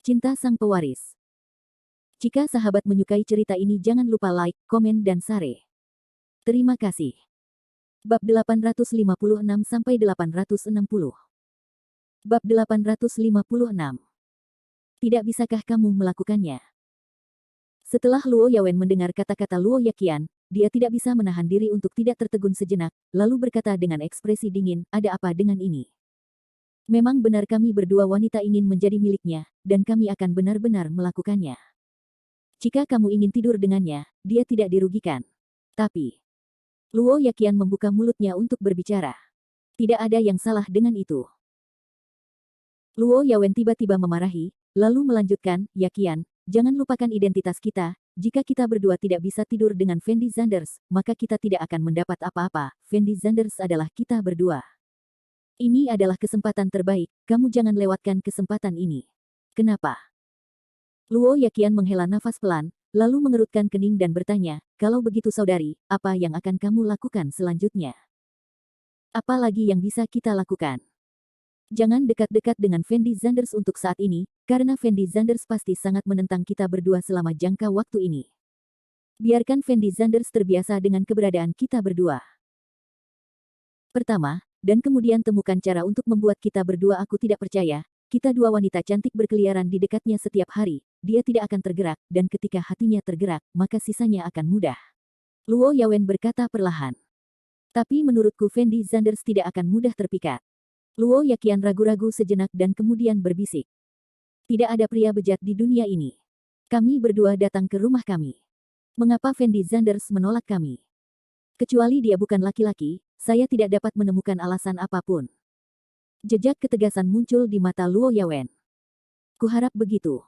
Cinta Sang Pewaris. Jika sahabat menyukai cerita ini jangan lupa like, komen dan share. Terima kasih. Bab 856-860. Bab 856. Tidak bisakah kamu melakukannya? Setelah Luo Yawen mendengar kata-kata Luo Yaqian, dia tidak bisa menahan diri untuk tidak tertegun sejenak, lalu berkata dengan ekspresi dingin, ada apa dengan ini? Memang benar kami berdua wanita ingin menjadi miliknya, dan kami akan benar-benar melakukannya. Jika kamu ingin tidur dengannya, dia tidak dirugikan. Tapi, Luo Yaqian membuka mulutnya untuk berbicara. Tidak ada yang salah dengan itu. Luo Yawen tiba-tiba memarahi, lalu melanjutkan, Yaqian, jangan lupakan identitas kita, jika kita berdua tidak bisa tidur dengan Fendi Zanders, maka kita tidak akan mendapat apa-apa, Fendi Zanders adalah kita berdua. Ini adalah kesempatan terbaik, kamu jangan lewatkan kesempatan ini. Kenapa? Luo Yaqian menghela nafas pelan, lalu mengerutkan kening dan bertanya, kalau begitu saudari, apa yang akan kamu lakukan selanjutnya? Apa lagi yang bisa kita lakukan? Jangan dekat-dekat dengan Fendi Zanders untuk saat ini, karena Fendi Zanders pasti sangat menentang kita berdua selama jangka waktu ini. Biarkan Fendi Zanders terbiasa dengan keberadaan kita berdua. Pertama, dan kemudian temukan cara untuk membuat kita berdua. Aku tidak percaya, kita dua wanita cantik berkeliaran di dekatnya setiap hari, dia tidak akan tergerak, dan ketika hatinya tergerak, maka sisanya akan mudah. Luo Yawen berkata perlahan. Tapi menurutku Fendi Zanders tidak akan mudah terpikat. Luo Yaqian ragu-ragu sejenak dan kemudian berbisik. Tidak ada pria bejat di dunia ini. Kami berdua datang ke rumah kami. Mengapa Fendi Zanders menolak kami? Kecuali dia bukan laki-laki, saya tidak dapat menemukan alasan apapun. Jejak ketegasan muncul di mata Luo Yawen. Kuharap begitu.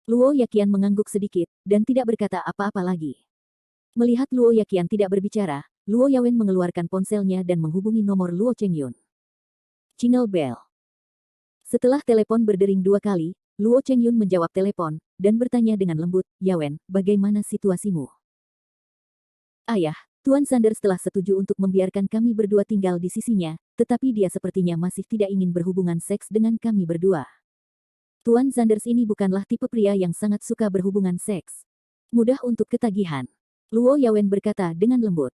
Luo Yaqian mengangguk sedikit, dan tidak berkata apa-apa lagi. Melihat Luo Yaqian tidak berbicara, Luo Yawen mengeluarkan ponselnya dan menghubungi nomor Luo Chengyun. Jingle bell. Setelah telepon berdering 2 kali, Luo Chengyun menjawab telepon, dan bertanya dengan lembut, Yawen, bagaimana situasimu? Ayah, Tuan Zanders telah setuju untuk membiarkan kami berdua tinggal di sisinya, tetapi dia sepertinya masih tidak ingin berhubungan seks dengan kami berdua. Tuan Zanders ini bukanlah tipe pria yang sangat suka berhubungan seks. Mudah untuk ketagihan. Luo Yawen berkata dengan lembut.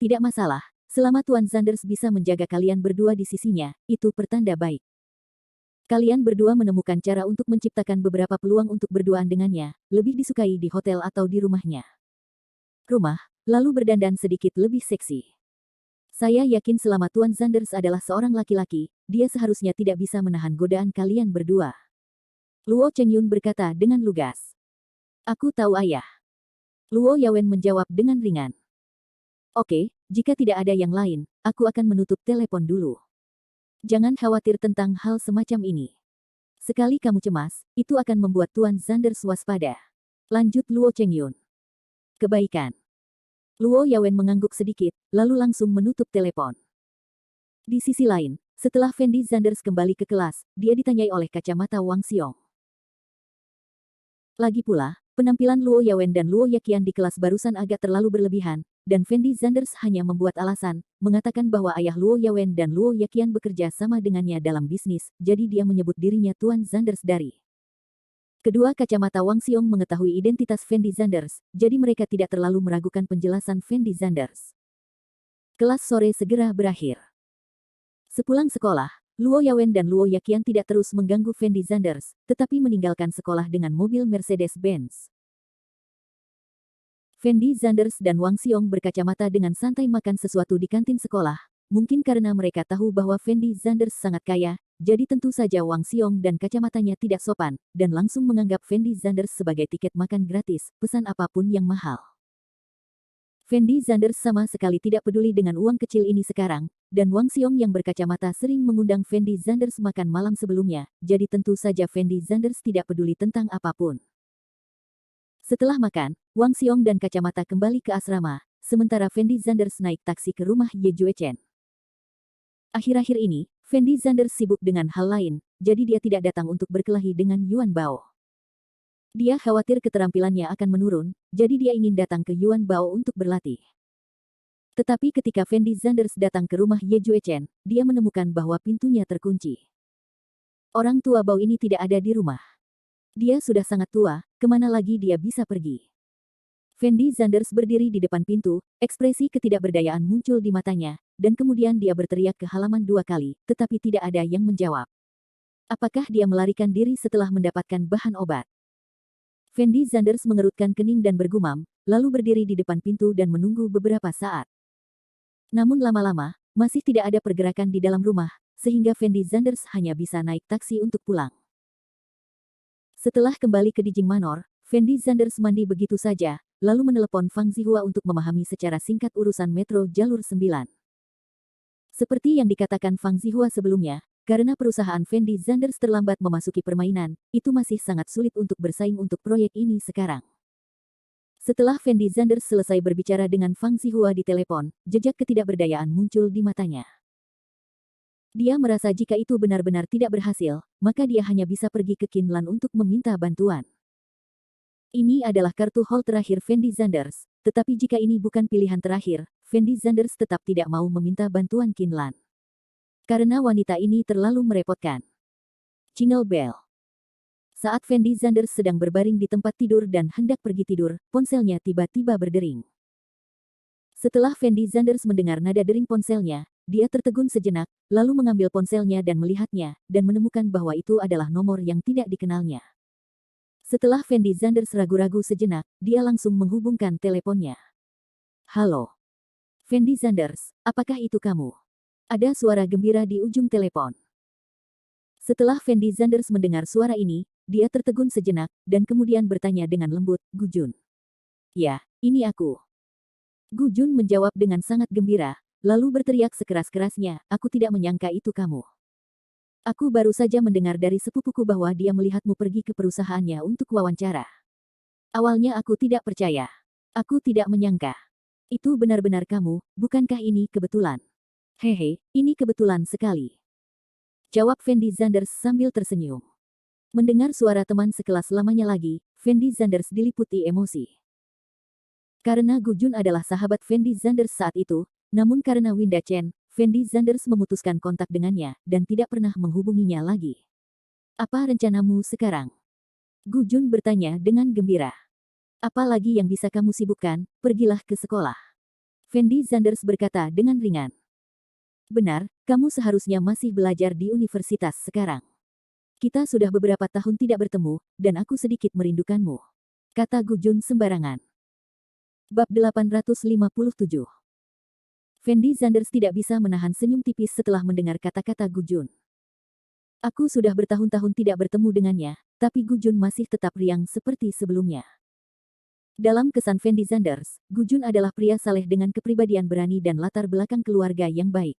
Tidak masalah, selama Tuan Zanders bisa menjaga kalian berdua di sisinya, itu pertanda baik. Kalian berdua menemukan cara untuk menciptakan beberapa peluang untuk berduaan dengannya, lebih disukai di hotel atau di rumahnya. Rumah, lalu berdandan sedikit lebih seksi. Saya yakin selama Tuan Zanders adalah seorang laki-laki, dia seharusnya tidak bisa menahan godaan kalian berdua. Luo Chengyun berkata dengan lugas. Aku tahu ayah. Luo Yawen menjawab dengan ringan. Oke, jika tidak ada yang lain, aku akan menutup telepon dulu. Jangan khawatir tentang hal semacam ini. Sekali kamu cemas, itu akan membuat Tuan Zanders waspada. Lanjut Luo Chengyun. Kebaikan. Luo Yawen mengangguk sedikit, lalu langsung menutup telepon. Di sisi lain, setelah Fendi Zanders kembali ke kelas, dia ditanyai oleh kacamata Wang Xiong. Lagi pula, penampilan Luo Yawen dan Luo Yaqian di kelas barusan agak terlalu berlebihan, dan Fendi Zanders hanya membuat alasan, mengatakan bahwa ayah Luo Yawen dan Luo Yaqian bekerja sama dengannya dalam bisnis, jadi dia menyebut dirinya Tuan Zanders dari. Kedua kacamata Wang Xiong mengetahui identitas Fendi Zanders, jadi mereka tidak terlalu meragukan penjelasan Fendi Zanders. Kelas sore segera berakhir. Sepulang sekolah, Luo Yawen dan Luo Yaqian tidak terus mengganggu Fendi Zanders, tetapi meninggalkan sekolah dengan mobil Mercedes-Benz. Fendi Zanders dan Wang Xiong berkacamata dengan santai makan sesuatu di kantin sekolah, mungkin karena mereka tahu bahwa Fendi Zanders sangat kaya, jadi tentu saja Wang Xiong dan kacamatanya tidak sopan, dan langsung menganggap Fendi Zanders sebagai tiket makan gratis, pesan apapun yang mahal. Fendi Zanders sama sekali tidak peduli dengan uang kecil ini sekarang, dan Wang Xiong yang berkacamata sering mengundang Fendi Zanders makan malam sebelumnya, jadi tentu saja Fendi Zanders tidak peduli tentang apapun. Setelah makan, Wang Xiong dan kacamata kembali ke asrama, sementara Fendi Zanders naik taksi ke rumah Ye Juechen. Akhir-akhir ini, Fendi Zanders sibuk dengan hal lain, jadi dia tidak datang untuk berkelahi dengan Yuan Bao. Dia khawatir keterampilannya akan menurun, jadi dia ingin datang ke Yuan Bao untuk berlatih. Tetapi ketika Fendi Zanders datang ke rumah Ye Juechen, dia menemukan bahwa pintunya terkunci. Orang tua Bao ini tidak ada di rumah. Dia sudah sangat tua, kemana lagi dia bisa pergi? Fendi Zanders berdiri di depan pintu, ekspresi ketidakberdayaan muncul di matanya, dan kemudian dia berteriak ke halaman 2 kali, tetapi tidak ada yang menjawab. Apakah dia melarikan diri setelah mendapatkan bahan obat? Fendi Zanders mengerutkan kening dan bergumam, lalu berdiri di depan pintu dan menunggu beberapa saat. Namun lama-lama, masih tidak ada pergerakan di dalam rumah, sehingga Fendi Zanders hanya bisa naik taksi untuk pulang. Setelah kembali ke Dijing Manor, Fendi Zanders mandi begitu saja, lalu menelepon Fang Zihua untuk memahami secara singkat urusan metro jalur 9. Seperti yang dikatakan Fang Zihua sebelumnya, karena perusahaan Fendi Zanders terlambat memasuki permainan, itu masih sangat sulit untuk bersaing untuk proyek ini sekarang. Setelah Fendi Zanders selesai berbicara dengan Fang Zihua di telepon, jejak ketidakberdayaan muncul di matanya. Dia merasa jika itu benar-benar tidak berhasil, maka dia hanya bisa pergi ke Kinlan untuk meminta bantuan. Ini adalah kartu haul terakhir Fendi Zanders, tetapi jika ini bukan pilihan terakhir, Fendi Zanders tetap tidak mau meminta bantuan Kinlan. Karena wanita ini terlalu merepotkan. Jingle bell. Saat Fendi Zanders sedang berbaring di tempat tidur dan hendak pergi tidur, ponselnya tiba-tiba berdering. Setelah Fendi Zanders mendengar nada dering ponselnya, dia tertegun sejenak, lalu mengambil ponselnya dan melihatnya, dan menemukan bahwa itu adalah nomor yang tidak dikenalnya. Setelah Fendi Zanders ragu-ragu sejenak, dia langsung menghubungkan teleponnya. Halo. Fendi Zanders, apakah itu kamu? Ada suara gembira di ujung telepon. Setelah Fendi Zanders mendengar suara ini, dia tertegun sejenak, dan kemudian bertanya dengan lembut, Gu Jun. Ya, ini aku. Gu Jun menjawab dengan sangat gembira, lalu berteriak sekeras-kerasnya, aku tidak menyangka itu kamu. Aku baru saja mendengar dari sepupuku bahwa dia melihatmu pergi ke perusahaannya untuk wawancara. Awalnya aku tidak percaya. Aku tidak menyangka. Itu benar-benar kamu, bukankah ini kebetulan? Hehe, ini kebetulan sekali. Jawab Fendi Zanders sambil tersenyum. Mendengar suara teman sekelas lamanya lagi, Fendi Zanders diliputi emosi. Karena Gu Jun adalah sahabat Fendi Zanders saat itu, namun karena Winda Chen, Fendi Zanders memutuskan kontak dengannya, dan tidak pernah menghubunginya lagi. Apa rencanamu sekarang? Gu Jun bertanya dengan gembira. Apa lagi yang bisa kamu sibukkan, pergilah ke sekolah. Fendi Zanders berkata dengan ringan. Benar, kamu seharusnya masih belajar di universitas sekarang. Kita sudah beberapa tahun tidak bertemu, dan aku sedikit merindukanmu. Kata Gu Jun sembarangan. Bab 857. Fendi Zanders tidak bisa menahan senyum tipis setelah mendengar kata-kata Gu Jun. Aku sudah bertahun-tahun tidak bertemu dengannya, tapi Gu Jun masih tetap riang seperti sebelumnya. Dalam kesan Fendi Zanders, Gu Jun adalah pria saleh dengan kepribadian berani dan latar belakang keluarga yang baik.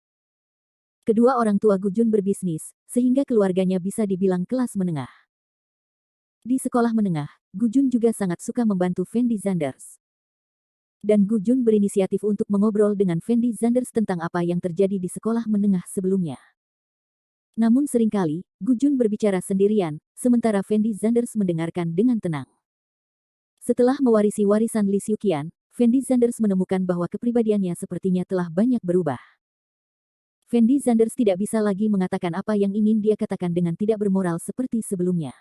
Kedua orang tua Gu Jun berbisnis, sehingga keluarganya bisa dibilang kelas menengah. Di sekolah menengah, Gu Jun juga sangat suka membantu Fendi Zanders. Dan Gu Jun berinisiatif untuk mengobrol dengan Fendi Zanders tentang apa yang terjadi di sekolah menengah sebelumnya. Namun seringkali, Gu Jun berbicara sendirian, sementara Fendi Zanders mendengarkan dengan tenang. Setelah mewarisi warisan Li Xiuqian, Fendi Zanders menemukan bahwa kepribadiannya sepertinya telah banyak berubah. Fendi Zanders tidak bisa lagi mengatakan apa yang ingin dia katakan dengan tidak bermoral seperti sebelumnya.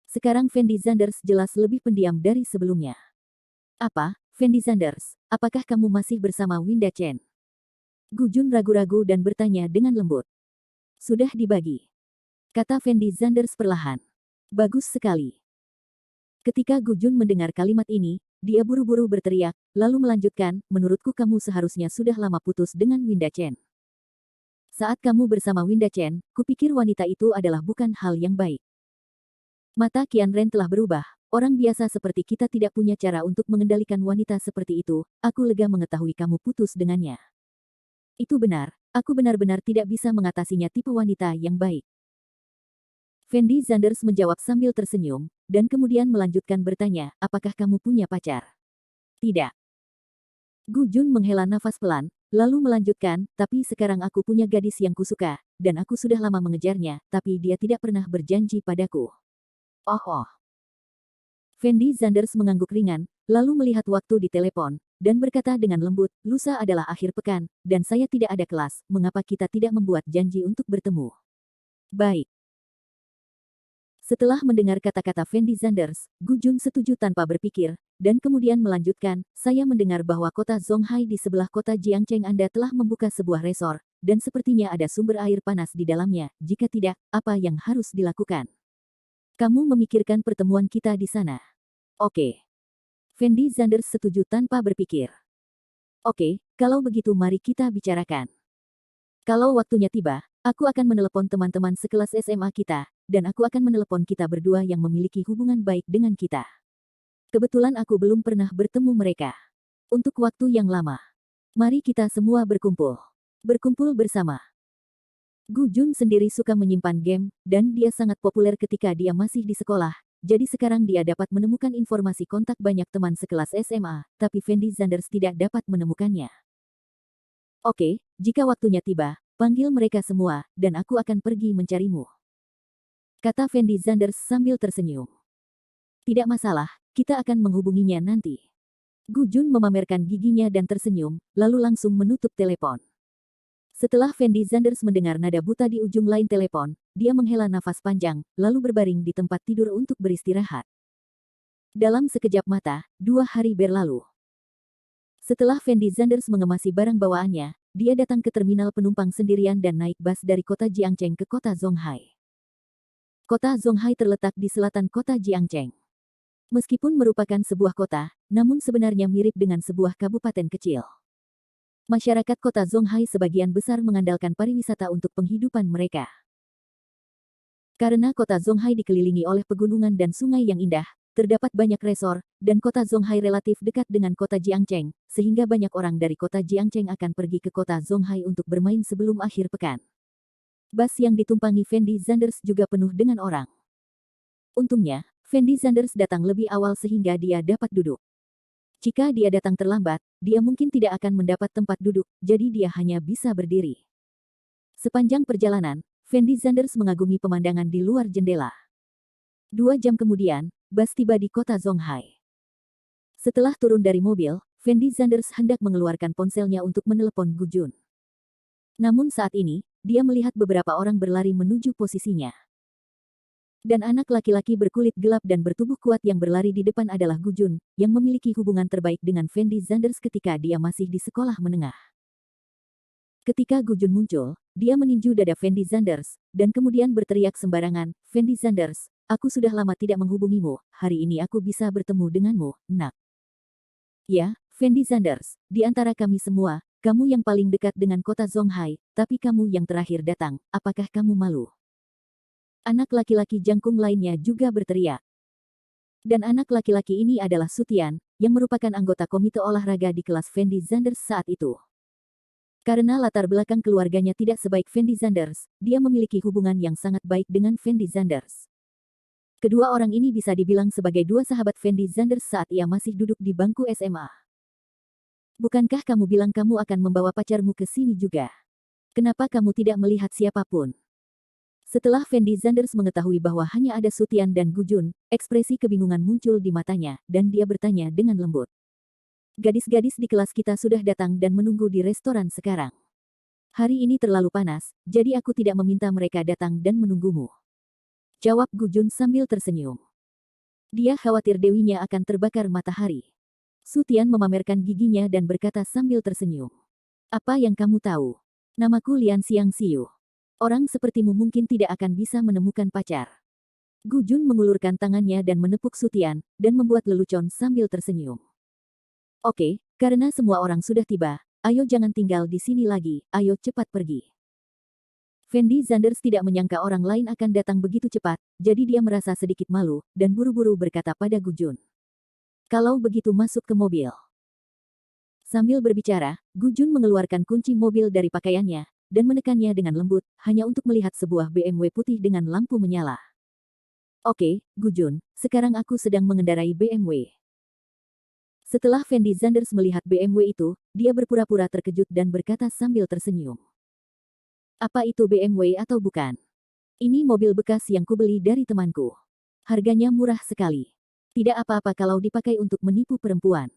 Sekarang Fendi Zanders jelas lebih pendiam dari sebelumnya. Apa, Fendi Zanders, apakah kamu masih bersama Winda Chen? Gu Jun ragu-ragu dan bertanya dengan lembut. Sudah dibagi. Kata Fendi Zanders perlahan. Bagus sekali. Ketika Gu Jun mendengar kalimat ini, dia buru-buru berteriak, lalu melanjutkan, menurutku kamu seharusnya sudah lama putus dengan Winda Chen. Saat kamu bersama Winda Chen, kupikir wanita itu adalah bukan hal yang baik. Mata Qian Ren telah berubah, orang biasa seperti kita tidak punya cara untuk mengendalikan wanita seperti itu, aku lega mengetahui kamu putus dengannya. Itu benar, aku benar-benar tidak bisa mengatasinya tipe wanita yang baik. Fendi Zanders menjawab sambil tersenyum, dan kemudian melanjutkan bertanya, apakah kamu punya pacar? Tidak. Gu Jun menghela nafas pelan, lalu melanjutkan, tapi sekarang aku punya gadis yang kusuka, dan aku sudah lama mengejarnya, tapi dia tidak pernah berjanji padaku. Oh. Fendi Zanders mengangguk ringan, lalu melihat waktu di telepon, dan berkata dengan lembut, lusa adalah akhir pekan, dan saya tidak ada kelas, mengapa kita tidak membuat janji untuk bertemu? Baik. Setelah mendengar kata-kata Fendi Zanders, Gu Jun setuju tanpa berpikir, dan kemudian melanjutkan, saya mendengar bahwa kota Zonghai di sebelah kota Jiangcheng Anda telah membuka sebuah resor, dan sepertinya ada sumber air panas di dalamnya. Jika tidak, apa yang harus dilakukan? Kamu memikirkan pertemuan kita di sana. Oke. Fendi Zanders setuju tanpa berpikir. Oke, kalau begitu mari kita bicarakan. Kalau waktunya tiba, aku akan menelepon teman-teman sekelas SMA kita, dan aku akan menelepon kita berdua yang memiliki hubungan baik dengan kita. Kebetulan aku belum pernah bertemu mereka. Untuk waktu yang lama. Mari kita semua berkumpul. Berkumpul bersama. Gu Jun sendiri suka menyimpan game, dan dia sangat populer ketika dia masih di sekolah, jadi sekarang dia dapat menemukan informasi kontak banyak teman sekelas SMA, tapi Fendi Zanders tidak dapat menemukannya. Oke, jika waktunya tiba, panggil mereka semua, dan aku akan pergi mencarimu. Kata Fendi Zanders sambil tersenyum. Tidak masalah, kita akan menghubunginya nanti. Gu Jun memamerkan giginya dan tersenyum, lalu langsung menutup telepon. Setelah Fendi Zanders mendengar nada buta di ujung lain telepon, dia menghela nafas panjang, lalu berbaring di tempat tidur untuk beristirahat. Dalam sekejap mata, 2 hari berlalu. Setelah Fendi Zanders mengemasi barang bawaannya, dia datang ke terminal penumpang sendirian dan naik bus dari kota Jiangcheng ke kota Zonghai. Kota Zonghai terletak di selatan kota Jiangcheng. Meskipun merupakan sebuah kota, namun sebenarnya mirip dengan sebuah kabupaten kecil. Masyarakat kota Zonghai sebagian besar mengandalkan pariwisata untuk penghidupan mereka. Karena kota Zonghai dikelilingi oleh pegunungan dan sungai yang indah, terdapat banyak resor, dan kota Zonghai relatif dekat dengan kota Jiangcheng, sehingga banyak orang dari kota Jiangcheng akan pergi ke kota Zonghai untuk bermain sebelum akhir pekan. Bus yang ditumpangi Fendi Zanders juga penuh dengan orang. Untungnya, Fendi Zanders datang lebih awal sehingga dia dapat duduk. Jika dia datang terlambat, dia mungkin tidak akan mendapat tempat duduk, jadi dia hanya bisa berdiri. Sepanjang perjalanan, Fendi Zanders mengagumi pemandangan di luar jendela. 2 jam kemudian, bus tiba di kota Zonghai. Setelah turun dari mobil, Fendi Zanders hendak mengeluarkan ponselnya untuk menelepon Gu Jun. Namun saat ini, dia melihat beberapa orang berlari menuju posisinya. Dan anak laki-laki berkulit gelap dan bertubuh kuat yang berlari di depan adalah Gu Jun, yang memiliki hubungan terbaik dengan Fendi Zanders ketika dia masih di sekolah menengah. Ketika Gu Jun muncul, dia meninju dada Fendi Zanders, dan kemudian berteriak sembarangan, Fendi Zanders, aku sudah lama tidak menghubungimu, hari ini aku bisa bertemu denganmu, nak. Ya, Fendi Zanders, di antara kami semua, kamu yang paling dekat dengan kota Zonghai, tapi kamu yang terakhir datang, apakah kamu malu? Anak laki-laki jangkung lainnya juga berteriak. Dan anak laki-laki ini adalah Sutian, yang merupakan anggota komite olahraga di kelas Fendi Zanders saat itu. Karena latar belakang keluarganya tidak sebaik Fendi Zanders, dia memiliki hubungan yang sangat baik dengan Fendi Zanders. Kedua orang ini bisa dibilang sebagai 2 sahabat Fendi Zanders saat ia masih duduk di bangku SMA. Bukankah kamu bilang kamu akan membawa pacarmu ke sini juga? Kenapa kamu tidak melihat siapapun? Setelah Fendi Zanders mengetahui bahwa hanya ada Sutian dan Gu Jun, ekspresi kebingungan muncul di matanya, dan dia bertanya dengan lembut. Gadis-gadis di kelas kita sudah datang dan menunggu di restoran sekarang. Hari ini terlalu panas, jadi aku tidak meminta mereka datang dan menunggumu. Jawab Gu Jun sambil tersenyum. Dia khawatir dewinya akan terbakar matahari. Sutian memamerkan giginya dan berkata sambil tersenyum. Apa yang kamu tahu? Namaku Lian Xiangxiu. Orang sepertimu mungkin tidak akan bisa menemukan pacar. Gu Jun mengulurkan tangannya dan menepuk Sutian, dan membuat lelucon sambil tersenyum. Oke, karena semua orang sudah tiba, ayo jangan tinggal di sini lagi, ayo cepat pergi. Fendi Zanders tidak menyangka orang lain akan datang begitu cepat, jadi dia merasa sedikit malu, dan buru-buru berkata pada Gu Jun. Kalau begitu masuk ke mobil. Sambil berbicara, Gu Jun mengeluarkan kunci mobil dari pakaiannya, dan menekannya dengan lembut, hanya untuk melihat sebuah BMW putih dengan lampu menyala. Oke, Gu Jun, sekarang aku sedang mengendarai BMW. Setelah Fendi Zanders melihat BMW itu, dia berpura-pura terkejut dan berkata sambil tersenyum. Apa itu BMW atau bukan? Ini mobil bekas yang kubeli dari temanku. Harganya murah sekali. Tidak apa-apa kalau dipakai untuk menipu perempuan.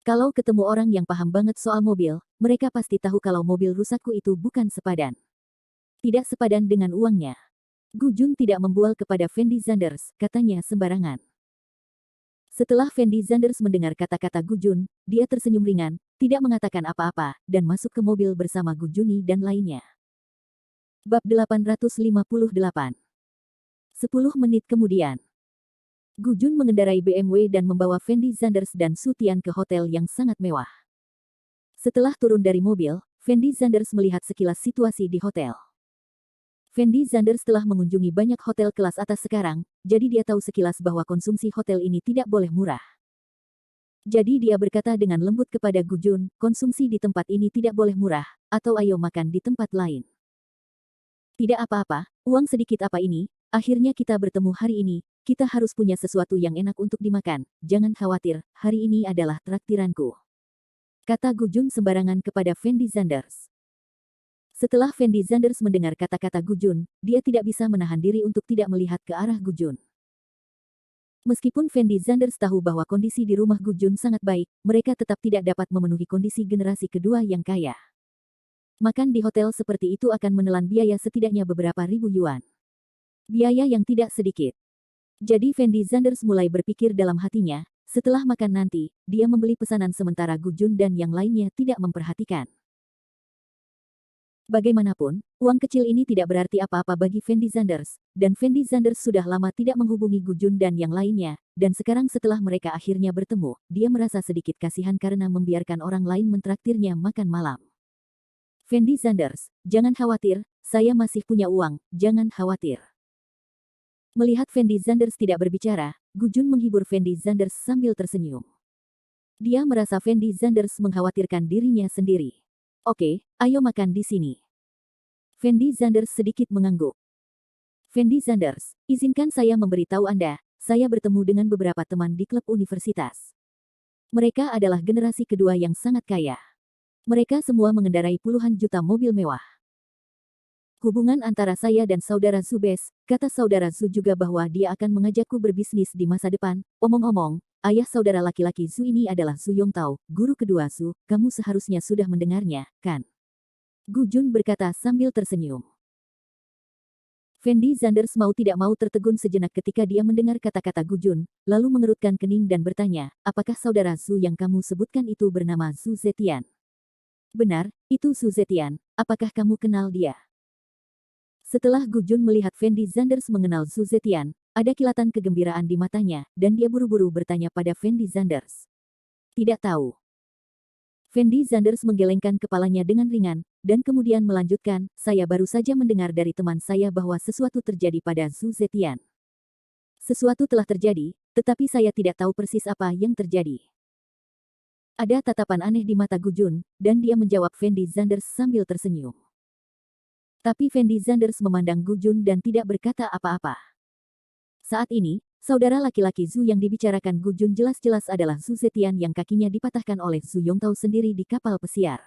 Kalau ketemu orang yang paham banget soal mobil, mereka pasti tahu kalau mobil rusakku itu bukan sepadan. Tidak sepadan dengan uangnya. Gu Jun tidak membual kepada Fendi Zanders, katanya sembarangan. Setelah Fendi Zanders mendengar kata-kata Gu Jun, dia tersenyum ringan, tidak mengatakan apa-apa, dan masuk ke mobil bersama Gu Juni dan lainnya. Bab 858. 10 menit kemudian. Gu Jun mengendarai BMW dan membawa Fendi Zanders dan Su Tian ke hotel yang sangat mewah. Setelah turun dari mobil, Fendi Zanders melihat sekilas situasi di hotel. Fendi Zanders telah mengunjungi banyak hotel kelas atas sekarang, jadi dia tahu sekilas bahwa konsumsi hotel ini tidak boleh murah. Jadi dia berkata dengan lembut kepada Gu Jun, konsumsi di tempat ini tidak boleh murah, atau ayo makan di tempat lain. Tidak apa-apa, uang sedikit apa ini, akhirnya kita bertemu hari ini, kita harus punya sesuatu yang enak untuk dimakan, jangan khawatir, hari ini adalah traktiranku. Kata Gu Jun sembarangan kepada Fendi Zanders. Setelah Fendi Zanders mendengar kata-kata Gu Jun, dia tidak bisa menahan diri untuk tidak melihat ke arah Gu Jun. Meskipun Fendi Zanders tahu bahwa kondisi di rumah Gu Jun sangat baik, mereka tetap tidak dapat memenuhi kondisi generasi kedua yang kaya. Makan di hotel seperti itu akan menelan biaya setidaknya beberapa ribu yuan. Biaya yang tidak sedikit. Jadi Fendi Zanders mulai berpikir dalam hatinya, setelah makan nanti, dia membeli pesanan sementara Gu Jun dan yang lainnya tidak memperhatikan. Bagaimanapun, uang kecil ini tidak berarti apa-apa bagi Fendi Zanders, dan Fendi Zanders sudah lama tidak menghubungi Gu Jun dan yang lainnya, dan sekarang setelah mereka akhirnya bertemu, dia merasa sedikit kasihan karena membiarkan orang lain mentraktirnya makan malam. Fendi Zanders, jangan khawatir, saya masih punya uang, jangan khawatir. Melihat Fendi Zanders tidak berbicara, Gu Jun menghibur Fendi Zanders sambil tersenyum. Dia merasa Fendi Zanders mengkhawatirkan dirinya sendiri. Oke, ayo makan di sini. Fendi Zanders sedikit mengangguk. Fendi Zanders, izinkan saya memberitahu Anda, saya bertemu dengan beberapa teman di klub universitas. Mereka adalah generasi kedua yang sangat kaya. Mereka semua mengendarai puluhan juta mobil mewah. Hubungan antara saya dan saudara Zu best, kata saudara Zu juga bahwa dia akan mengajakku berbisnis di masa depan. Omong-omong, ayah saudara laki-laki Zu ini adalah Zu Yongtao, guru kedua Zu, kamu seharusnya sudah mendengarnya, kan? Gu Jun berkata sambil tersenyum. Fendi Zanders mau tidak mau tertegun sejenak ketika dia mendengar kata-kata Gu Jun, lalu mengerutkan kening dan bertanya, apakah saudara Zu yang kamu sebutkan itu bernama Zu Zetian? Benar, itu Zu Zetian, apakah kamu kenal dia? Setelah Gu Jun melihat Fendi Zanders mengenal Zu Zetian, ada kilatan kegembiraan di matanya, dan dia buru-buru bertanya pada Fendi Zanders. Tidak tahu. Fendi Zanders menggelengkan kepalanya dengan ringan, dan kemudian melanjutkan, saya baru saja mendengar dari teman saya bahwa sesuatu terjadi pada Zu Zetian. Sesuatu telah terjadi, tetapi saya tidak tahu persis apa yang terjadi. Ada tatapan aneh di mata Gu Jun, dan dia menjawab Fendi Zanders sambil tersenyum. Tapi Fendi Zanders memandang Gu Jun dan tidak berkata apa-apa. Saat ini, saudara laki-laki Zu yang dibicarakan Gu Jun jelas-jelas adalah Zu Zetian yang kakinya dipatahkan oleh Zu Yongtao sendiri di kapal pesiar.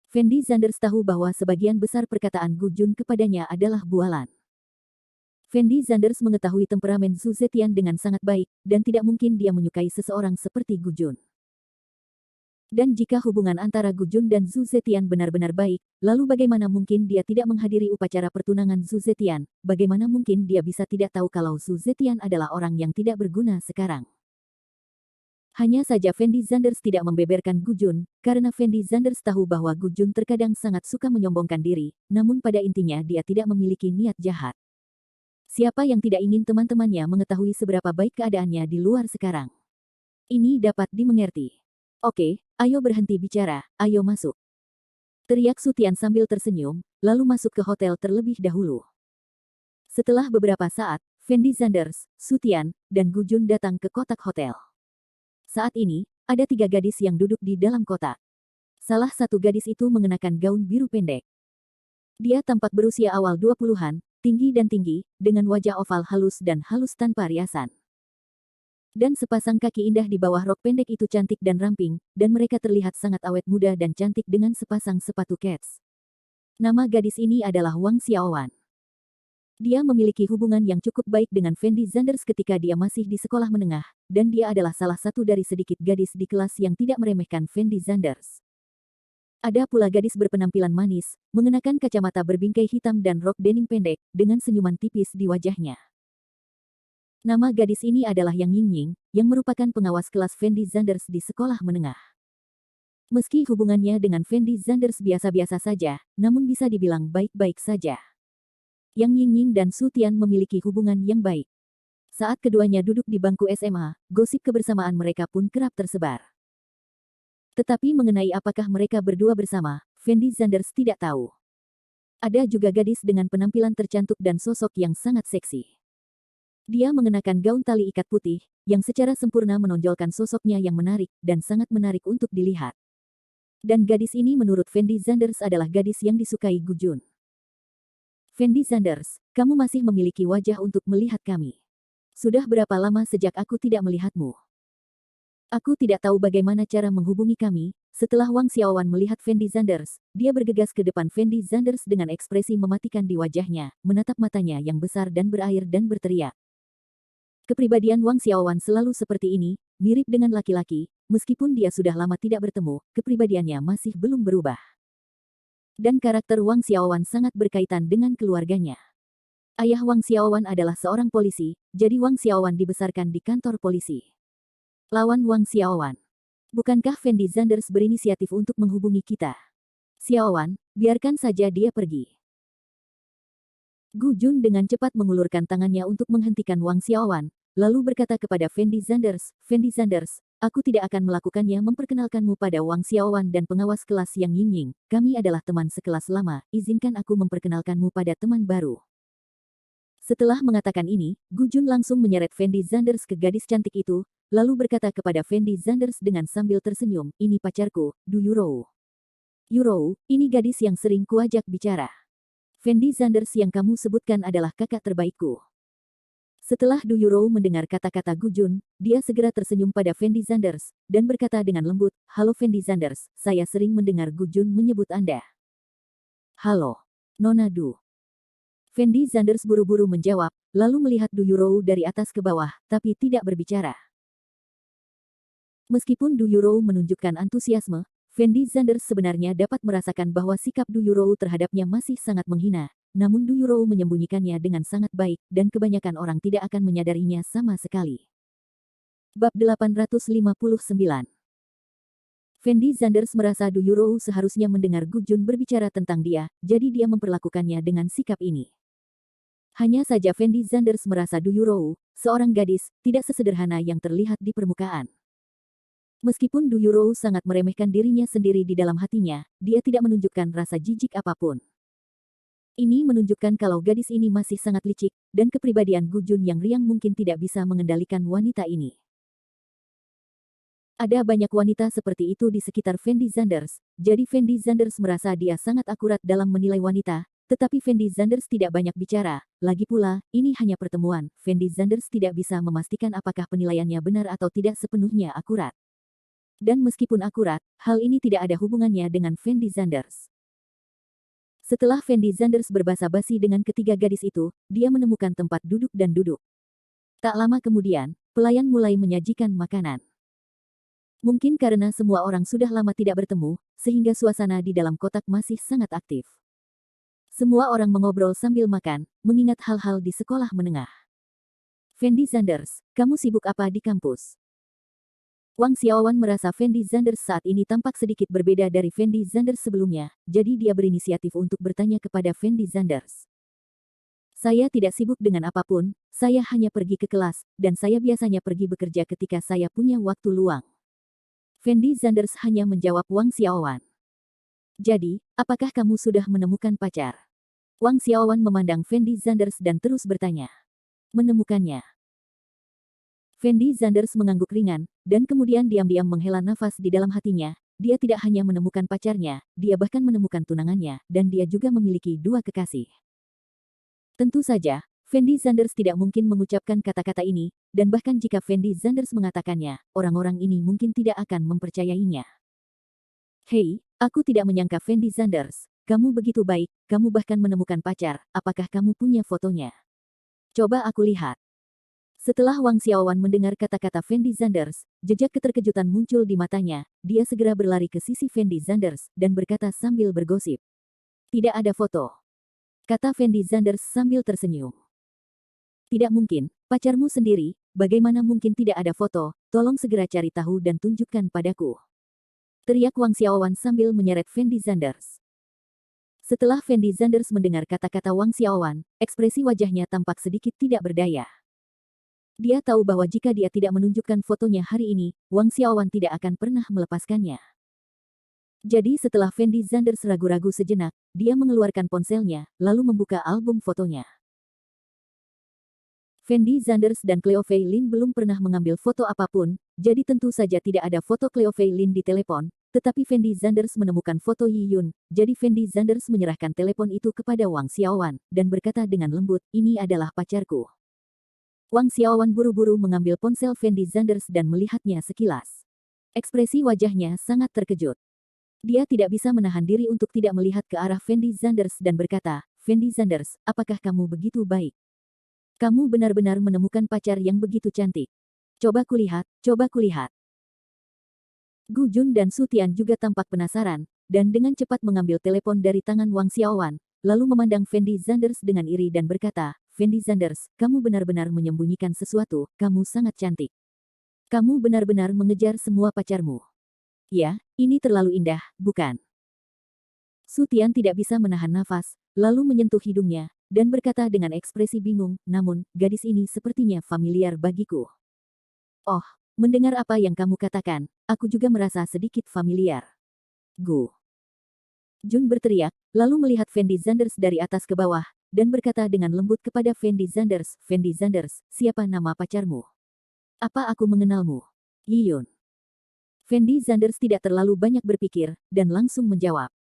Fendi Zanders tahu bahwa sebagian besar perkataan Gu Jun kepadanya adalah bualan. Fendi Zanders mengetahui temperamen Zu Zetian dengan sangat baik, dan tidak mungkin dia menyukai seseorang seperti Gu Jun. Dan jika hubungan antara Gu Jun dan Zu Zetian benar-benar baik, lalu bagaimana mungkin dia tidak menghadiri upacara pertunangan Zu Zetian? Bagaimana mungkin dia bisa tidak tahu kalau Zu Zetian adalah orang yang tidak berguna sekarang? Hanya saja Fendi Zanders tidak membeberkan Gu Jun, karena Fendi Zanders tahu bahwa Gu Jun terkadang sangat suka menyombongkan diri, namun pada intinya dia tidak memiliki niat jahat. Siapa yang tidak ingin teman-temannya mengetahui seberapa baik keadaannya di luar sekarang? Ini dapat dimengerti. Oke, ayo berhenti bicara, ayo masuk. Teriak Su Tian sambil tersenyum, lalu masuk ke hotel terlebih dahulu. Setelah beberapa saat, Fendi Zanders, Su Tian, dan Gu Jun datang ke kotak hotel. Saat ini, ada 3 gadis yang duduk di dalam kotak. Salah satu gadis itu mengenakan gaun biru pendek. Dia tampak berusia awal 20-an, tinggi dan tinggi, dengan wajah oval halus dan halus tanpa riasan. Dan sepasang kaki indah di bawah rok pendek itu cantik dan ramping, dan mereka terlihat sangat awet muda dan cantik dengan sepasang sepatu kets. Nama gadis ini adalah Wang Xiaowan. Dia memiliki hubungan yang cukup baik dengan Fendi Zanders ketika dia masih di sekolah menengah, dan dia adalah salah satu dari sedikit gadis di kelas yang tidak meremehkan Fendi Zanders. Ada pula gadis berpenampilan manis, mengenakan kacamata berbingkai hitam dan rok denim pendek, dengan senyuman tipis di wajahnya. Nama gadis ini adalah Yang Yingying, yang merupakan pengawas kelas Fendi Zanders di sekolah menengah. Meski hubungannya dengan Fendi Zanders biasa-biasa saja, namun bisa dibilang baik-baik saja. Yang Yingying dan Su Tian memiliki hubungan yang baik. Saat keduanya duduk di bangku SMA, gosip kebersamaan mereka pun kerap tersebar. Tetapi mengenai apakah mereka berdua bersama, Fendi Zanders tidak tahu. Ada juga gadis dengan penampilan tercantik dan sosok yang sangat seksi. Dia mengenakan gaun tali ikat putih, yang secara sempurna menonjolkan sosoknya yang menarik dan sangat menarik untuk dilihat. Dan gadis ini menurut Fendi Zanders adalah gadis yang disukai Gu Jun. Fendi Zanders, kamu masih memiliki wajah untuk melihat kami. Sudah berapa lama sejak aku tidak melihatmu? Aku tidak tahu bagaimana cara menghubungi kami. Setelah Wang Xiaowan melihat Fendi Zanders, dia bergegas ke depan Fendi Zanders dengan ekspresi mematikan di wajahnya, menatap matanya yang besar dan berair dan berteriak. Kepribadian Wang Xiaowan selalu seperti ini, mirip dengan laki-laki, meskipun dia sudah lama tidak bertemu, kepribadiannya masih belum berubah. Dan karakter Wang Xiaowan sangat berkaitan dengan keluarganya. Ayah Wang Xiaowan adalah seorang polisi, jadi Wang Xiaowan dibesarkan di kantor polisi. Lawan Wang Xiaowan. Bukankah Fendi Zanders berinisiatif untuk menghubungi kita? Xiaowan, biarkan saja dia pergi. Gu Jun dengan cepat mengulurkan tangannya untuk menghentikan Wang Xiaowan, lalu berkata kepada Fendi Zanders, Fendi Zanders, aku tidak akan melakukannya memperkenalkanmu pada Wang Xiaowan dan pengawas kelas Yang Yingying, kami adalah teman sekelas lama, izinkan aku memperkenalkanmu pada teman baru. Setelah mengatakan ini, Gu Jun langsung menyeret Fendi Zanders ke gadis cantik itu, lalu berkata kepada Fendi Zanders dengan sambil tersenyum, ini pacarku, Du Yurou. Yurou, ini gadis yang sering kuajak bicara. Fendi Zanders yang kamu sebutkan adalah kakak terbaikku. Setelah Du Yurou mendengar kata-kata Gu Jun, dia segera tersenyum pada Fendi Zanders, dan berkata dengan lembut, halo Fendi Zanders, saya sering mendengar Gu Jun menyebut Anda. Halo, Nona Du. Fendi Zanders buru-buru menjawab, lalu melihat Du Yurou dari atas ke bawah, tapi tidak berbicara. Meskipun Du Yurou menunjukkan antusiasme, Fendi Zanders sebenarnya dapat merasakan bahwa sikap Du Yurou terhadapnya masih sangat menghina, namun Du Yurou menyembunyikannya dengan sangat baik, dan kebanyakan orang tidak akan menyadarinya sama sekali. Bab 859. Fendi Zanders merasa Du Yurou seharusnya mendengar Gu Jun berbicara tentang dia, jadi dia memperlakukannya dengan sikap ini. Hanya saja Fendi Zanders merasa Du Yurou, seorang gadis, tidak sesederhana yang terlihat di permukaan. Meskipun Du Yurou sangat meremehkan dirinya sendiri di dalam hatinya, dia tidak menunjukkan rasa jijik apapun. Ini menunjukkan kalau gadis ini masih sangat licik, dan kepribadian Gu Jun yang riang mungkin tidak bisa mengendalikan wanita ini. Ada banyak wanita seperti itu di sekitar Fendi Zanders, jadi Fendi Zanders merasa dia sangat akurat dalam menilai wanita, tetapi Fendi Zanders tidak banyak bicara, lagi pula, ini hanya pertemuan, Fendi Zanders tidak bisa memastikan apakah penilaiannya benar atau tidak sepenuhnya akurat. Dan meskipun akurat, hal ini tidak ada hubungannya dengan Fendi Zanders. Setelah Fendi Zanders berbasa-basi dengan ketiga gadis itu, dia menemukan tempat duduk dan duduk. Tak lama kemudian, pelayan mulai menyajikan makanan. Mungkin karena semua orang sudah lama tidak bertemu, sehingga suasana di dalam kotak masih sangat aktif. Semua orang mengobrol sambil makan, mengingat hal-hal di sekolah menengah. Fendi Zanders, kamu sibuk apa di kampus? Wang Xiaowan merasa Fendi Zanders saat ini tampak sedikit berbeda dari Fendi Zanders sebelumnya, jadi dia berinisiatif untuk bertanya kepada Fendi Zanders. Saya tidak sibuk dengan apapun, saya hanya pergi ke kelas, dan saya biasanya pergi bekerja ketika saya punya waktu luang. Fendi Zanders hanya menjawab Wang Xiaowan. Jadi, apakah kamu sudah menemukan pacar? Wang Xiaowan memandang Fendi Zanders dan terus bertanya. Menemukannya. Fendi Zanders mengangguk ringan, dan kemudian diam-diam menghela nafas di dalam hatinya. Dia tidak hanya menemukan pacarnya, dia bahkan menemukan tunangannya, dan dia juga memiliki dua kekasih. Tentu saja, Fendi Zanders tidak mungkin mengucapkan kata-kata ini, dan bahkan jika Fendi Zanders mengatakannya, orang-orang ini mungkin tidak akan mempercayainya. Hei, aku tidak menyangka Fendi Zanders, kamu begitu baik, kamu bahkan menemukan pacar, apakah kamu punya fotonya? Coba aku lihat. Setelah Wang Xiaowan mendengar kata-kata Fendi Zanders, jejak keterkejutan muncul di matanya. Dia segera berlari ke sisi Fendi Zanders dan berkata sambil bergosip. Tidak ada foto, kata Fendi Zanders sambil tersenyum. Tidak mungkin, pacarmu sendiri, bagaimana mungkin tidak ada foto, tolong segera cari tahu dan tunjukkan padaku. Teriak Wang Xiaowan sambil menyeret Fendi Zanders. Setelah Fendi Zanders mendengar kata-kata Wang Xiaowan, ekspresi wajahnya tampak sedikit tidak berdaya. Dia tahu bahwa jika dia tidak menunjukkan fotonya hari ini, Wang Xiaowan tidak akan pernah melepaskannya. Jadi setelah Fendi Zanders ragu-ragu sejenak, dia mengeluarkan ponselnya, lalu membuka album fotonya. Fendi Zanders dan Cleo Fei Lin belum pernah mengambil foto apapun, jadi tentu saja tidak ada foto Cleo Fei Lin di telepon, tetapi Fendi Zanders menemukan foto Yi Yun, jadi Fendi Zanders menyerahkan telepon itu kepada Wang Xiaowan, dan berkata dengan lembut, ini adalah pacarku. Wang Xiaowan buru-buru mengambil ponsel Fendi Zanders dan melihatnya sekilas. Ekspresi wajahnya sangat terkejut. Dia tidak bisa menahan diri untuk tidak melihat ke arah Fendi Zanders dan berkata, Fendi Zanders, apakah kamu begitu baik? Kamu benar-benar menemukan pacar yang begitu cantik. Coba kulihat, coba kulihat. Gu Jun dan Su Tian juga tampak penasaran, dan dengan cepat mengambil telepon dari tangan Wang Xiaowan, lalu memandang Fendi Zanders dengan iri dan berkata, Fendi Zanders, kamu benar-benar menyembunyikan sesuatu, kamu sangat cantik. Kamu benar-benar mengejar semua pacarmu. Ya, ini terlalu indah, bukan? Su Tian tidak bisa menahan nafas, lalu menyentuh hidungnya, dan berkata dengan ekspresi bingung, namun, gadis ini sepertinya familiar bagiku. Oh, mendengar apa yang kamu katakan, aku juga merasa sedikit familiar. Gu Jun berteriak, lalu melihat Fendi Zanders dari atas ke bawah, dan berkata dengan lembut kepada Fendi Zanders, Fendi Zanders, siapa nama pacarmu? Apa aku mengenalmu? Yi Yun. Fendi Zanders tidak terlalu banyak berpikir, dan langsung menjawab.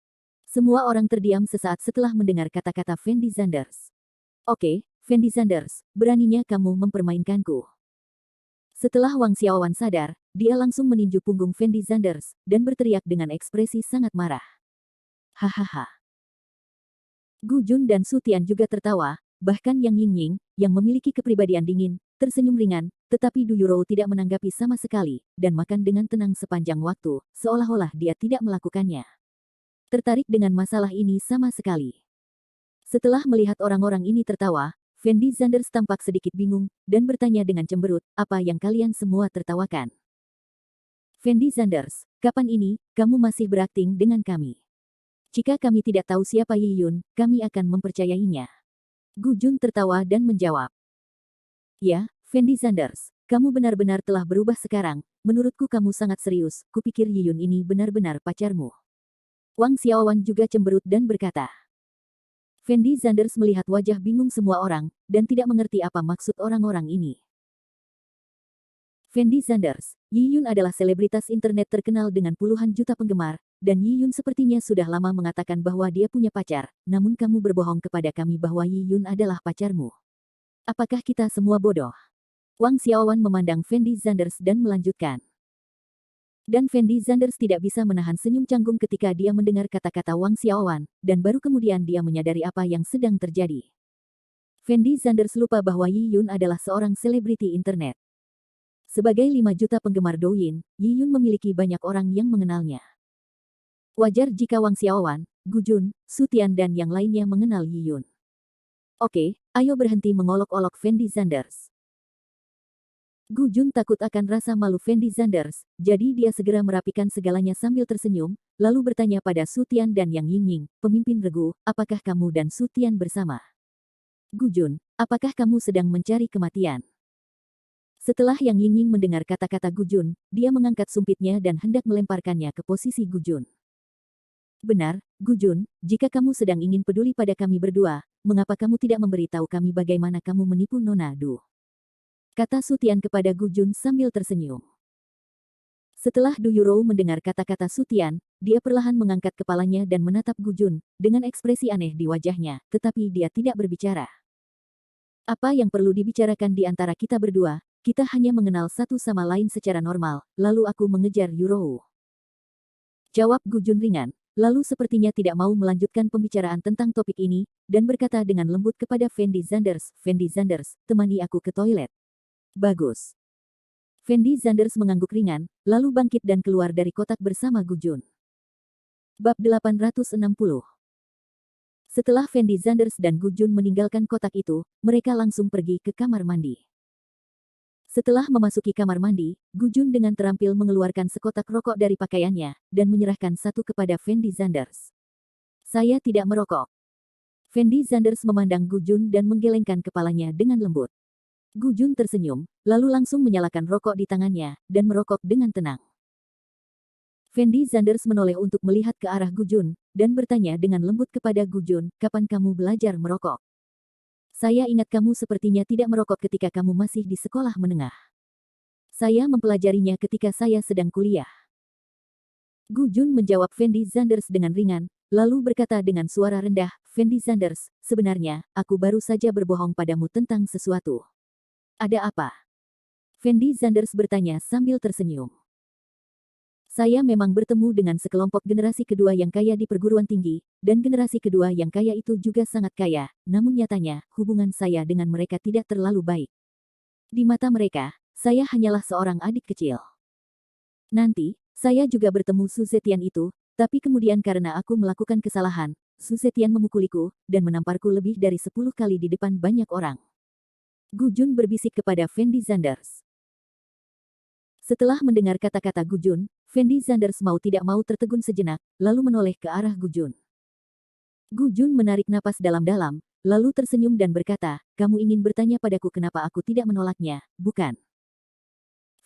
Semua orang terdiam sesaat setelah mendengar kata-kata Fendi Zanders. Oke, Fendi Zanders, beraninya kamu mempermainkanku. Setelah Wang Xiaowan sadar, dia langsung meninju punggung Fendi Zanders, dan berteriak dengan ekspresi sangat marah. Hahaha. Gu Jun dan Su Tian juga tertawa, bahkan Yang Yingying, yang memiliki kepribadian dingin, tersenyum ringan, tetapi Du Yurou tidak menanggapi sama sekali, dan makan dengan tenang sepanjang waktu, seolah-olah dia tidak melakukannya. Tertarik dengan masalah ini sama sekali. Setelah melihat orang-orang ini tertawa, Fendi Zanders tampak sedikit bingung, dan bertanya dengan cemberut, apa yang kalian semua tertawakan? Fendi Zanders, kapan ini, kamu masih berakting dengan kami? Jika kami tidak tahu siapa Yi Yun, kami akan mempercayainya. Gu Jun tertawa dan menjawab. Ya, Fendi Zanders, kamu benar-benar telah berubah sekarang, menurutku kamu sangat serius, kupikir Yi Yun ini benar-benar pacarmu. Wang Xiaowan juga cemberut dan berkata. Fendi Zanders melihat wajah bingung semua orang, dan tidak mengerti apa maksud orang-orang ini. Fendi Zanders, Yi Yun adalah selebritas internet terkenal dengan puluhan juta penggemar, dan Yi Yun sepertinya sudah lama mengatakan bahwa dia punya pacar, namun kamu berbohong kepada kami bahwa Yi Yun adalah pacarmu. Apakah kita semua bodoh? Wang Xiaowan memandang Fendi Zanders dan melanjutkan. Dan Fendi Zanders tidak bisa menahan senyum canggung ketika dia mendengar kata-kata Wang Xiaowan, dan baru kemudian dia menyadari apa yang sedang terjadi. Fendi Zanders lupa bahwa Yi Yun adalah seorang selebriti internet. Sebagai 5 juta penggemar Douyin, Yi Yun memiliki banyak orang yang mengenalnya. Wajar jika Wang Xiaowan, Gu Jun, Su Tian dan yang lainnya mengenal Yi Yun. Oke, ayo berhenti mengolok-olok Fendi Zanders. Gu Jun takut akan rasa malu Fendi Zanders, jadi dia segera merapikan segalanya sambil tersenyum, lalu bertanya pada Su Tian dan Yang Yingying, pemimpin regu, apakah kamu dan Su Tian bersama? Gu Jun, apakah kamu sedang mencari kematian? Setelah Yang Yingying mendengar kata-kata Gu Jun, dia mengangkat sumpitnya dan hendak melemparkannya ke posisi Gu Jun. Benar, Gu Jun, jika kamu sedang ingin peduli pada kami berdua, mengapa kamu tidak memberitahu kami bagaimana kamu menipu Nona Du? Kata Su Tian kepada Gu Jun sambil tersenyum. Setelah Du Yurou mendengar kata-kata Su Tian, dia perlahan mengangkat kepalanya dan menatap Gu Jun, dengan ekspresi aneh di wajahnya, tetapi dia tidak berbicara. Apa yang perlu dibicarakan di antara kita berdua? Kita hanya mengenal satu sama lain secara normal, lalu aku mengejar Yurou. Jawab Gu Jun ringan, lalu sepertinya tidak mau melanjutkan pembicaraan tentang topik ini, dan berkata dengan lembut kepada Fendi Zanders, Fendi Zanders, temani aku ke toilet. Bagus. Fendi Zanders mengangguk ringan, lalu bangkit dan keluar dari kotak bersama Gu Jun. Bab 860. Setelah Fendi Zanders dan Gu Jun meninggalkan kotak itu, mereka langsung pergi ke kamar mandi. Setelah memasuki kamar mandi, Gu Jun dengan terampil mengeluarkan sekotak rokok dari pakaiannya, dan menyerahkan satu kepada Fendi Zanders. Saya tidak merokok. Fendi Zanders memandang Gu Jun dan menggelengkan kepalanya dengan lembut. Gu Jun tersenyum, lalu langsung menyalakan rokok di tangannya, dan merokok dengan tenang. Fendi Zanders menoleh untuk melihat ke arah Gu Jun, dan bertanya dengan lembut kepada Gu Jun, kapan kamu belajar merokok? Saya ingat kamu sepertinya tidak merokok ketika kamu masih di sekolah menengah. Saya mempelajarinya ketika saya sedang kuliah. Gu Jun menjawab Fendi Zanders dengan ringan, lalu berkata dengan suara rendah, Fendi Zanders, sebenarnya, aku baru saja berbohong padamu tentang sesuatu. Ada apa? Fendi Zanders bertanya sambil tersenyum. Saya memang bertemu dengan sekelompok generasi kedua yang kaya di perguruan tinggi, dan generasi kedua yang kaya itu juga sangat kaya, namun nyatanya, hubungan saya dengan mereka tidak terlalu baik. Di mata mereka, saya hanyalah seorang adik kecil. Nanti, saya juga bertemu Su Zetian itu, tapi kemudian karena aku melakukan kesalahan, Su Zetian memukuliku, dan menamparku lebih dari 10 kali di depan banyak orang. Gu Jun berbisik kepada Fendi Zanders. Setelah mendengar kata-kata Gu Jun, Fendi Zanders mau tidak mau tertegun sejenak, lalu menoleh ke arah Gu Jun. Gu Jun menarik napas dalam-dalam, lalu tersenyum dan berkata, kamu ingin bertanya padaku kenapa aku tidak menolaknya, bukan?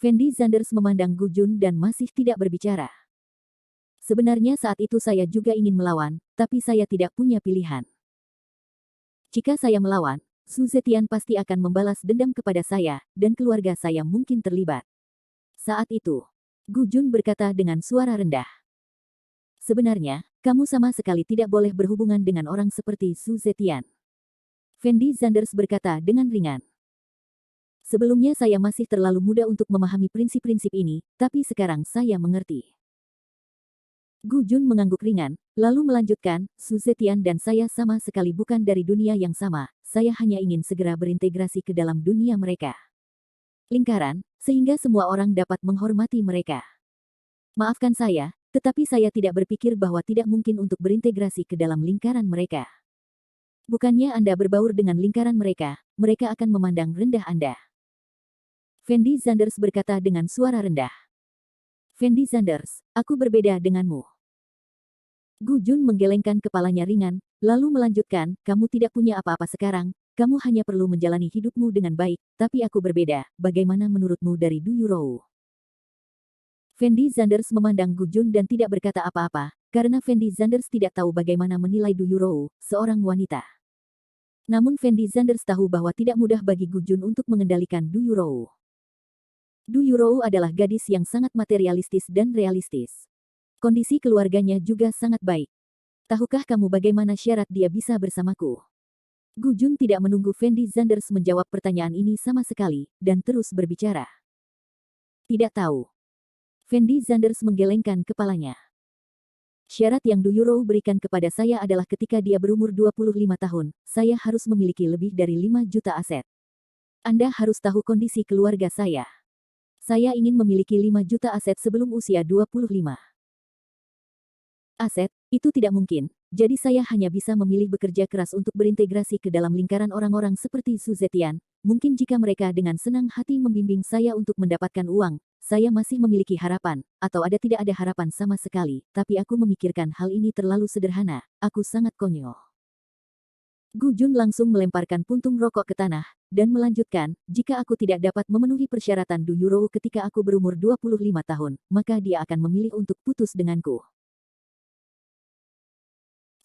Fendi Zanders memandang Gu Jun dan masih tidak berbicara. Sebenarnya saat itu saya juga ingin melawan, tapi saya tidak punya pilihan. Jika saya melawan, Su Zetian pasti akan membalas dendam kepada saya, dan keluarga saya mungkin terlibat. Saat itu, Gu Jun berkata dengan suara rendah. Sebenarnya, kamu sama sekali tidak boleh berhubungan dengan orang seperti Su Zetian. Fendi Zanders berkata dengan ringan. Sebelumnya saya masih terlalu muda untuk memahami prinsip-prinsip ini, tapi sekarang saya mengerti. Gu Jun mengangguk ringan, lalu melanjutkan, Su Zetian dan saya sama sekali bukan dari dunia yang sama, saya hanya ingin segera berintegrasi ke dalam dunia mereka. Lingkaran, sehingga semua orang dapat menghormati mereka. Maafkan saya, tetapi saya tidak berpikir bahwa tidak mungkin untuk berintegrasi ke dalam lingkaran mereka. Bukannya Anda berbaur dengan lingkaran mereka, mereka akan memandang rendah Anda. Fendi Zanders berkata dengan suara rendah. Fendi Zanders, aku berbeda denganmu. Gu Jun menggelengkan kepalanya ringan, lalu melanjutkan, kamu tidak punya apa-apa sekarang, kamu hanya perlu menjalani hidupmu dengan baik, tapi aku berbeda, bagaimana menurutmu dari Du Yurou? Fendi Zanders memandang Gu Jun dan tidak berkata apa-apa, karena Fendi Zanders tidak tahu bagaimana menilai Du Yurou, seorang wanita. Namun Fendi Zanders tahu bahwa tidak mudah bagi Gu Jun untuk mengendalikan Du Yurou. Du Yurou adalah gadis yang sangat materialistis dan realistis. Kondisi keluarganya juga sangat baik. Tahukah kamu bagaimana syarat dia bisa bersamaku? Gu Jun tidak menunggu Fendi Zanders menjawab pertanyaan ini sama sekali, dan terus berbicara. Tidak tahu. Fendi Zanders menggelengkan kepalanya. Syarat yang Du Yurou berikan kepada saya adalah ketika dia berumur 25 tahun, saya harus memiliki lebih dari 5 juta aset. Anda harus tahu kondisi keluarga saya. Saya ingin memiliki 5 juta aset sebelum usia 25. Aset, itu tidak mungkin, jadi saya hanya bisa memilih bekerja keras untuk berintegrasi ke dalam lingkaran orang-orang seperti Su Zetian. Mungkin jika mereka dengan senang hati membimbing saya untuk mendapatkan uang, saya masih memiliki harapan, atau tidak ada harapan sama sekali, tapi aku memikirkan hal ini terlalu sederhana, aku sangat konyol. Gu Jun langsung melemparkan puntung rokok ke tanah, dan melanjutkan, jika aku tidak dapat memenuhi persyaratan Du Yurou ketika aku berumur 25 tahun, maka dia akan memilih untuk putus denganku.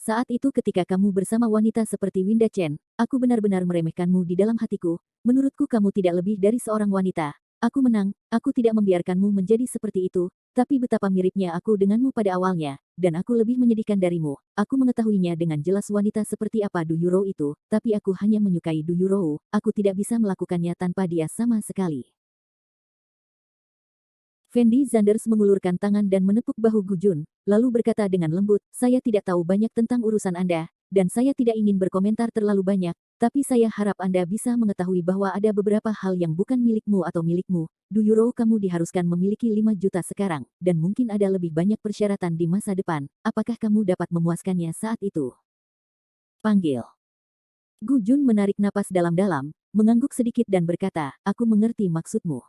Saat itu ketika kamu bersama wanita seperti Winda Chen, aku benar-benar meremehkanmu di dalam hatiku, menurutku kamu tidak lebih dari seorang wanita. Aku menang, aku tidak membiarkanmu menjadi seperti itu, tapi betapa miripnya aku denganmu pada awalnya, dan aku lebih menyedihkan darimu. Aku mengetahuinya dengan jelas wanita seperti apa Du Yurou itu, tapi aku hanya menyukai Du Yurou, aku tidak bisa melakukannya tanpa dia sama sekali. Fendi Zanders mengulurkan tangan dan menepuk bahu Gu Jun, lalu berkata dengan lembut, saya tidak tahu banyak tentang urusan Anda, dan saya tidak ingin berkomentar terlalu banyak, tapi saya harap Anda bisa mengetahui bahwa ada beberapa hal yang bukan milikmu atau milikmu. Do you know kamu diharuskan memiliki 5 juta sekarang, dan mungkin ada lebih banyak persyaratan di masa depan. Apakah kamu dapat memuaskannya saat itu? Panggil. Gu Jun menarik napas dalam-dalam, mengangguk sedikit dan berkata, aku mengerti maksudmu.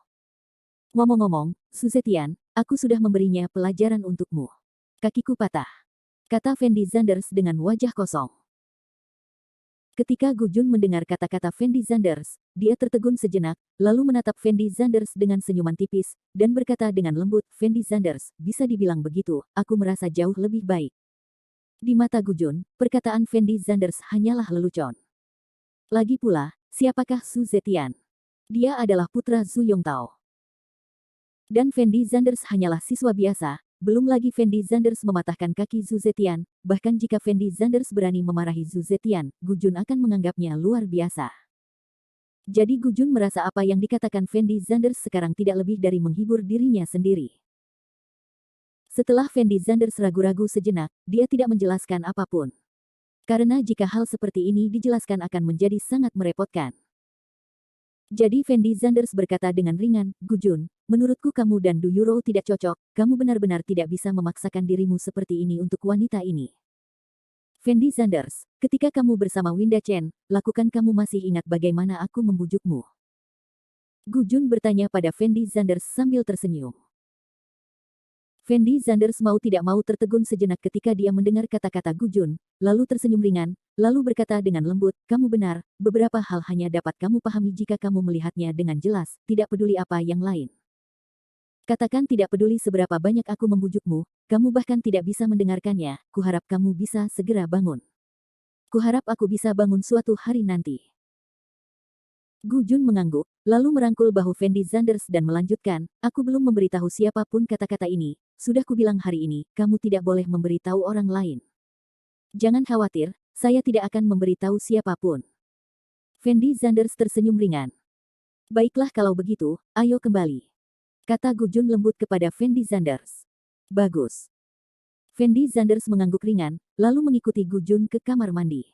Ngomong-ngomong, Su Zetian, aku sudah memberinya pelajaran untukmu. Kakiku patah, kata Fendi Zanders dengan wajah kosong. Ketika Gu Jun mendengar kata-kata Fendi Zanders, dia tertegun sejenak, lalu menatap Fendi Zanders dengan senyuman tipis, dan berkata dengan lembut, Fendi Zanders, bisa dibilang begitu, aku merasa jauh lebih baik. Di mata Gu Jun, perkataan Fendi Zanders hanyalah lelucon. Lagi pula, siapakah Su Zetian? Dia adalah putra Zhu Yongtao. Dan Fendi Zanders hanyalah siswa biasa, belum lagi Fendi Zanders mematahkan kaki Zhu Zetian, bahkan jika Fendi Zanders berani memarahi Zhu Zetian, Gu Jun akan menganggapnya luar biasa. Jadi Gu Jun merasa apa yang dikatakan Fendi Zanders sekarang tidak lebih dari menghibur dirinya sendiri. Setelah Fendi Zanders ragu-ragu sejenak, dia tidak menjelaskan apapun. Karena jika hal seperti ini dijelaskan akan menjadi sangat merepotkan. Jadi Fendi Zanders berkata dengan ringan, Gu Jun, menurutku kamu dan Du Yuro tidak cocok, kamu benar-benar tidak bisa memaksakan dirimu seperti ini untuk wanita ini. Fendi Zanders, ketika kamu bersama Winda Chen, lakukan kamu masih ingat bagaimana aku membujukmu? Gu Jun bertanya pada Fendi Zanders sambil tersenyum. Fendi Zanders mau tidak mau tertegun sejenak ketika dia mendengar kata-kata Gu Jun, lalu tersenyum ringan, lalu berkata dengan lembut, kamu benar, beberapa hal hanya dapat kamu pahami jika kamu melihatnya dengan jelas, tidak peduli apa yang lain. Katakan tidak peduli seberapa banyak aku membujukmu, kamu bahkan tidak bisa mendengarkannya, kuharap kamu bisa segera bangun. Kuharap aku bisa bangun suatu hari nanti. Gu Jun mengangguk, lalu merangkul bahu Fendi Zanders dan melanjutkan, aku belum memberitahu siapapun kata-kata ini, sudah kubilang hari ini, kamu tidak boleh memberitahu orang lain. Jangan khawatir, saya tidak akan memberitahu siapapun. Fendi Zanders tersenyum ringan. Baiklah kalau begitu, ayo kembali. Kata Gu Jun lembut kepada Fendi Zanders. Bagus. Fendi Zanders mengangguk ringan, lalu mengikuti Gu Jun ke kamar mandi.